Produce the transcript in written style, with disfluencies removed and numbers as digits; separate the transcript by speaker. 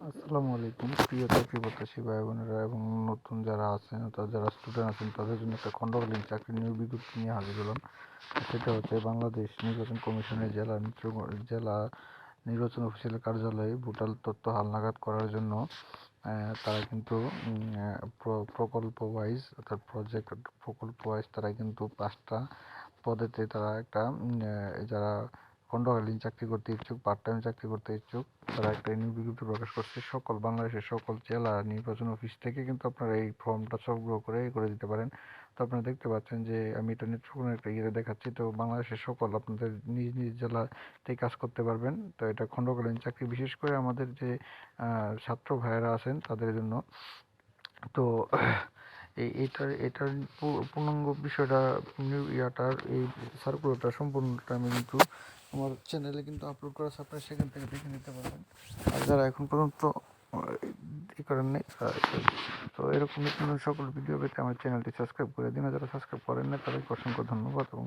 Speaker 1: আসসালামু আলাইকুম প্রিয় চাকরি প্রত্যাশী ভাই বোনেরা এবং নতুন যারা আছেন অর্থাৎ যারা স্টুডেন্ট আছেন তাদের জন্য একটা খণ্ডকালীন চাকরি নিয়োগ বিজ্ঞপ্তি নিয়ে হাজির হলাম। সেটা হচ্ছে বাংলাদেশ নির্বাচন কমিশনের জেলা নির্বাচন অফিসিয়ালের কার্যালয়ে ভোটার তথ্য হালনাগাদ করার জন্য তারা কিন্তু প্রকল্প ওয়াইজ অর্থাৎ প্রকল্প ওয়াইজ তারা কিন্তু 5টা পদেতে তারা একটা যারা খণ্ডকালীন চাকরি করতে ইচ্ছুক, পার্ট টাইম চাকরি করতে ইচ্ছুক, তারা একটা নিয়োগ বিজ্ঞপ্তি প্রকাশ করছে। বাংলাদেশের সকল জেলা নির্বাচন অফিস থেকে কিন্তু আপনারা এই ফর্মটা সংগ্রহ করে দিতে পারেন। তো আপনারা দেখতে পাচ্ছেন যে আমি এটা নেত্রকোনার একটা ইয়েতে দেখাচ্ছি। তো বাংলাদেশের সকল আপনাদের নিজ নিজ জেলাতেই কাজ করতে পারবেন। তো এটা খণ্ডকালীন চাকরি, বিশেষ করে আমাদের যে ছাত্র ভাইয়েরা আছেন তাদের জন্য। তো এটার পূর্ণাঙ্গ বিষয়টা এই সার্কুলারটা সম্পূর্ণটা আমি কিন্তু আমার চ্যানেলে কিন্তু আপলোড করা আছে, আপনারা সেখান থেকে দেখে নিতে পারবেন। আর যারা এখন পর্যন্ত ই করেন নাই তো এরকম নতুন সকল ভিডিও পেতে আমার চ্যানেলটি সাবস্ক্রাইব করে দিন। আর যারা সাবস্ক্রাইব করেন না তাদেরকে অসংখ্য ধন্যবাদ এবং